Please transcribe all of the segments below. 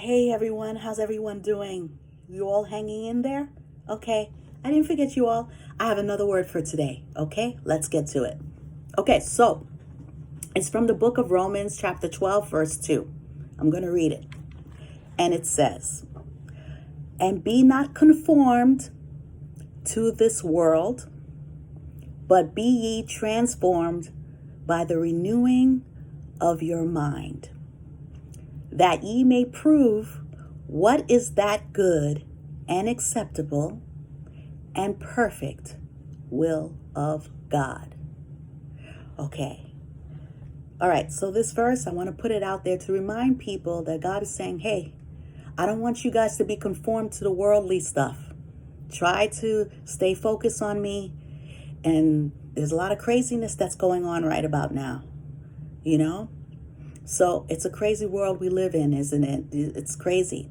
Hey everyone, how's everyone doing? You all hanging in there? Okay, I didn't forget you all. I have another word for today. Okay, let's get to it. Okay, so it's from the book of Romans, chapter 12, verse 2. I'm going to read it. And it says, "And be not conformed to this world, but be ye transformed by the renewing of your mind, that ye may prove what is that good and acceptable and perfect will of God." Okay. All right. So this verse, I want to put it out there to remind people that God is saying, hey, I don't want you guys to be conformed to the worldly stuff. Try to stay focused on me. And there's a lot of craziness that's going on right about now, you know? So it's a crazy world we live in, isn't it? It's crazy.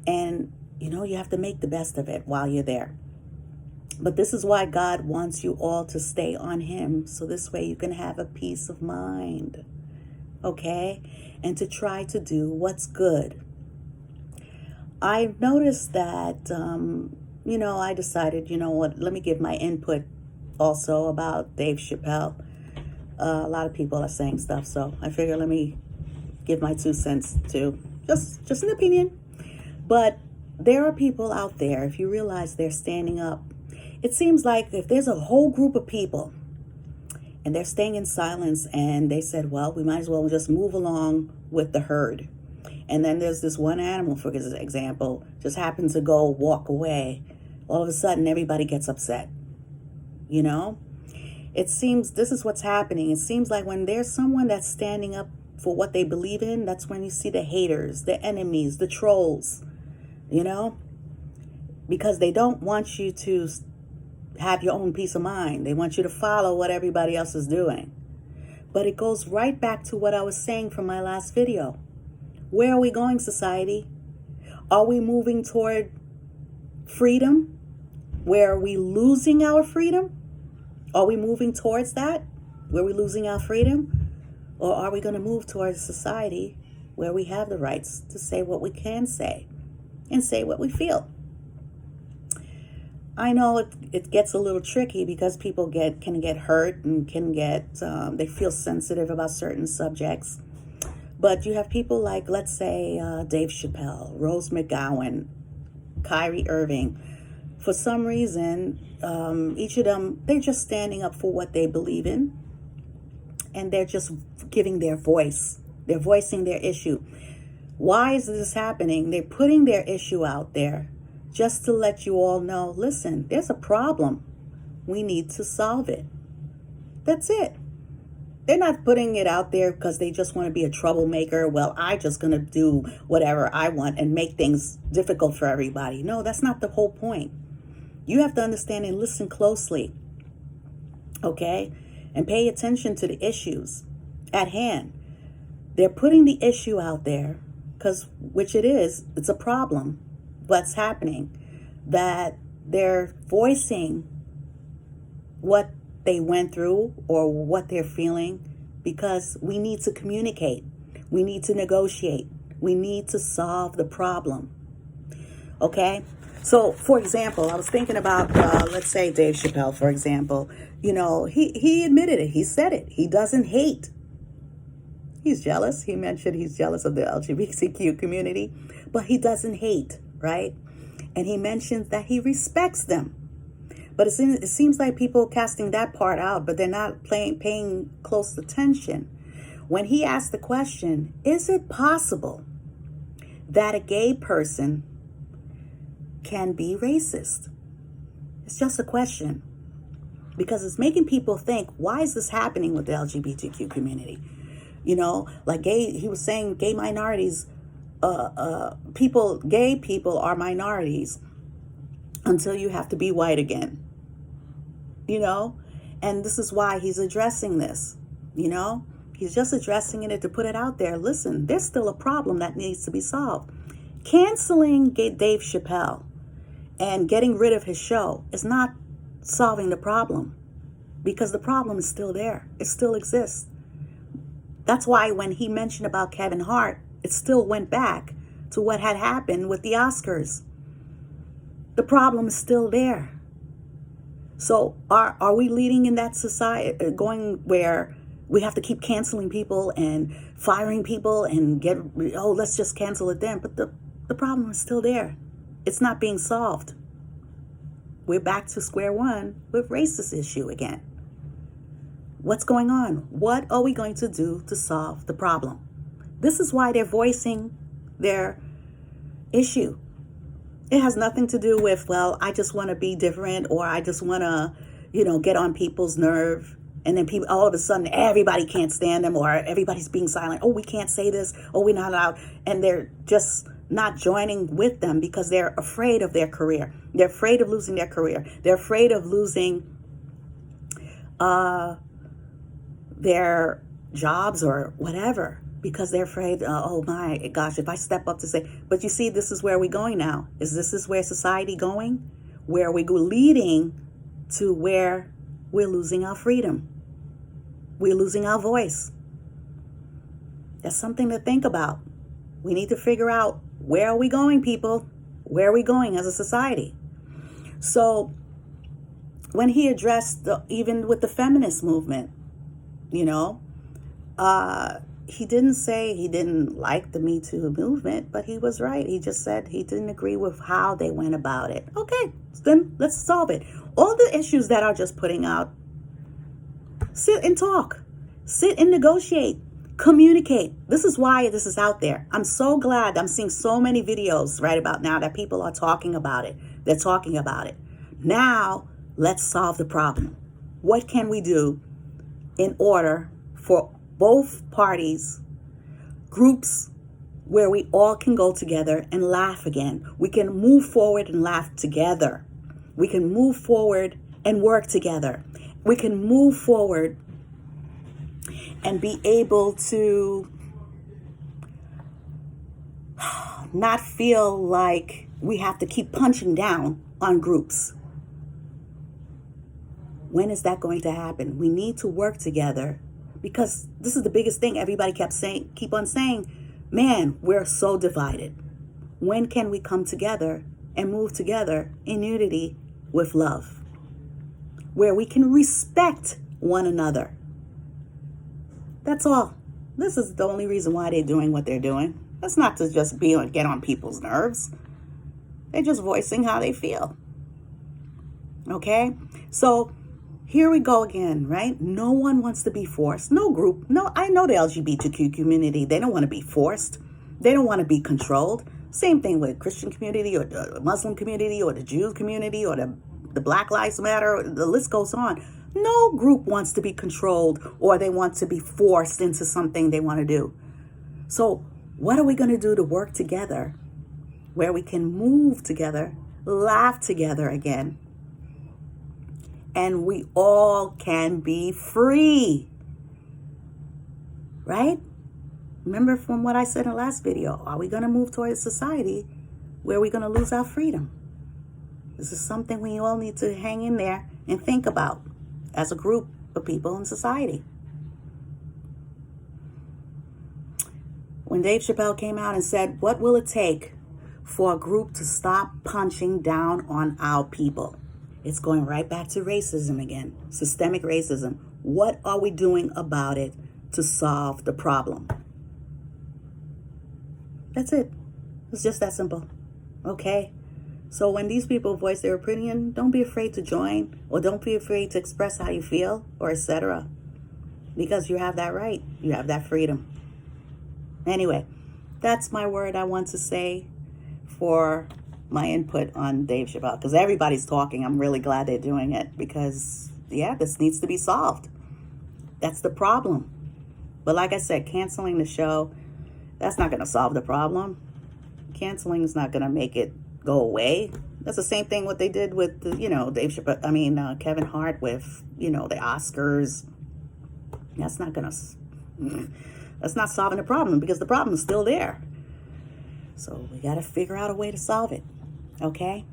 And, you have to make the best of it while you're there. But this is why God wants you all to stay on Him. So this way you can have a peace of mind. Okay? And to try to do what's good. I noticed that, I decided, let me give my input also about Dave Chappelle. A lot of people are saying stuff. So I figure let me give my 2 cents too. Just an opinion. But there are people out there, if you realize they're standing up, it seems like if there's a whole group of people and they're staying in silence and they said, well, we might as well just move along with the herd. And then there's this one animal, for example, just happens to go walk away. All of a sudden, everybody gets upset. It seems this is what's happening. It seems like when there's someone that's standing up for what they believe in, that's when you see the haters, the enemies, the trolls, because they don't want you to have your own peace of mind. They want you to follow what everybody else is doing. But it goes right back to what I was saying from my last video. Where are we going, society? Are we moving toward freedom? Where are we losing our freedom? Are we moving towards that? Where we're losing our freedom? Or are we going to move towards a society where we have the rights to say what we can say and say what we feel? I know it gets a little tricky because people can get hurt and they feel sensitive about certain subjects. But you have people like, let's say, Dave Chappelle, Rose McGowan, Kyrie Irving. For some reason, each of them, they're just standing up for what they believe in. And they're just giving their voice. They're voicing their issue. Why is this happening? They're putting their issue out there just to let you all know, listen, there's a problem. We need to solve it. That's it. They're not putting it out there because they just want to be a troublemaker. Well, I'm just going to do whatever I want and make things difficult for everybody. No, that's not the whole point. You have to understand and listen closely, okay? And pay attention to the issues at hand. They're putting the issue out there which it is, it's a problem. What's happening, that they're voicing what they went through or what they're feeling, because we need to communicate. We need to negotiate. We need to solve the problem. Okay? So, for example, I was thinking about, let's say Dave Chappelle, for example. He admitted it. He said it. He doesn't hate. He's jealous. He mentioned he's jealous of the LGBTQ community, but he doesn't hate, right? And he mentions that he respects them. But it seems like people casting that part out, but they're not paying close attention. When he asked the question, is it possible that a gay person can be racist? It's just a question. Because it's making people think, why is this happening with the LGBTQ community? He was saying gay minorities, gay people are minorities until you have to be white again. And this is why he's addressing this. He's just addressing it to put it out there. Listen, there's still a problem that needs to be solved. Canceling Dave Chappelle and getting rid of his show is not solving the problem, because the problem is still there. It still exists. That's why when he mentioned about Kevin Hart, it still went back to what had happened with the Oscars. The problem is still there. So are we leading in that society, going where we have to keep canceling people and firing people and let's just cancel it then? But the problem is still there. It's not being solved. We're back to square one with racist issue again. What's going on? What are we going to do to solve the problem? This is why they're voicing their issue. It has nothing to do with, well, I just want to be different, or I just want to, get on people's nerve. And then people, all of a sudden, everybody can't stand them, or everybody's being silent. Oh, we can't say this. Oh, we're not allowed. And they're just not joining with them because they're afraid of their career. They're afraid of losing their career. They're afraid of losing their jobs or whatever, because they're afraid, oh my gosh, if I step up to say, but you see, this is where we're going now. This is where society going, where we go leading to where we're losing our freedom. We're losing our voice. That's something to think about. We need to figure out, where are we going, people? Where are we going as a society? So when he addressed, even with the feminist movement, he didn't say he didn't like the Me Too movement, but he was right. He just said he didn't agree with how they went about it. Okay, then let's solve it. All the issues that are just putting out, sit and talk. Sit and negotiate. Communicate. This is why this is out there. I'm so glad I'm seeing so many videos right about now that people are talking about it. They're talking about it. Now, let's solve the problem. What can we do in order for both parties, groups where we all can go together and laugh again? We can move forward and laugh together. We can move forward and work together. We can move forward and be able to not feel like we have to keep punching down on groups. When is that going to happen? We need to work together, because this is the biggest thing everybody keep on saying, man, we're so divided. When can we come together and move together in unity with love, where we can respect one another? That's all. This is the only reason why they're doing what they're doing. That's not to just get on people's nerves. They're just voicing how they feel. Okay? So here we go again, right? No one wants to be forced. No group. No, I know the LGBTQ community. They don't want to be forced. They don't want to be controlled. Same thing with Christian community or the Muslim community or the Jew community or the Black Lives Matter. The list goes on. No group wants to be controlled or they want to be forced into something they want to do. So what are we going to do to work together where we can move together, laugh together again, and we all can be free? Right? Remember from what I said in the last video, are we going to move towards a society where we're going to lose our freedom? This is something we all need to hang in there and think about as a group of people in society. When Dave Chappelle came out and said, what will it take for a group to stop punching down on our people? It's going right back to racism again, systemic racism. What are we doing about it to solve the problem? That's it. It's just that simple. Okay? So when these people voice their opinion, don't be afraid to join, or don't be afraid to express how you feel, or etc. Because you have that right. You have that freedom. Anyway, that's my word I want to say for my input on Dave Chappelle. Because everybody's talking. I'm really glad they're doing it. Because, yeah, this needs to be solved. That's the problem. But like I said, canceling the show, that's not going to solve the problem. Canceling is not going to make it go away. That's the same thing what they did with Dave Chappelle. Kevin Hart with the Oscars. That's not solving the problem, because the problem is still there. So we got to figure out a way to solve it. Okay?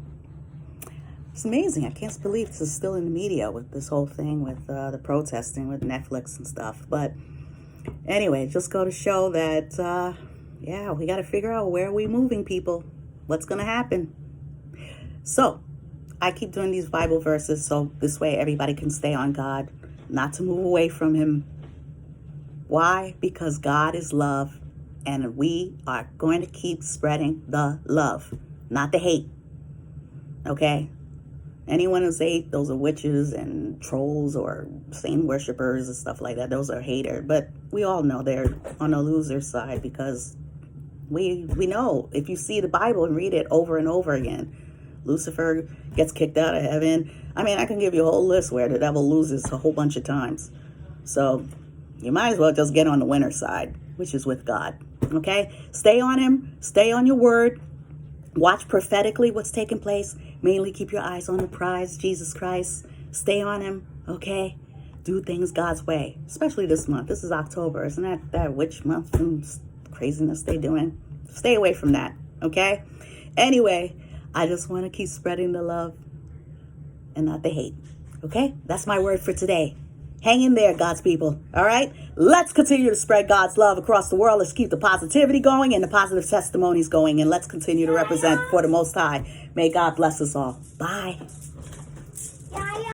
It's amazing. I can't believe this is still in the media with this whole thing with the protesting with Netflix and stuff. But anyway, just go to show that Yeah, we got to figure out where are we moving, people. What's going to happen? So I keep doing these Bible verses so this way everybody can stay on God, not to move away from him. Why? Because God is love, and we are going to keep spreading the love, not the hate. Okay? Anyone who's hate, those are witches and trolls or Satan worshipers and stuff like that. Those are haters. But we all know they're on the loser side, because we know, if you see the Bible and read it over and over again, Lucifer gets kicked out of heaven. I mean, I can give you a whole list where the devil loses a whole bunch of times. So you might as well just get on the winner side, which is with God. Okay? Stay on him. Stay on your word. Watch prophetically what's taking place. Mainly keep your eyes on the prize, Jesus Christ. Stay on him. Okay? Do things God's way. Especially this month. This is October. Isn't that witch month and craziness they doing? Stay away from that. Okay? Anyway, I just want to keep spreading the love and not the hate. Okay? That's my word for today. Hang in there, God's people. All right? Let's continue to spread God's love across the world. Let's keep the positivity going and the positive testimonies going. And let's continue to represent for the Most High. May God bless us all. Bye.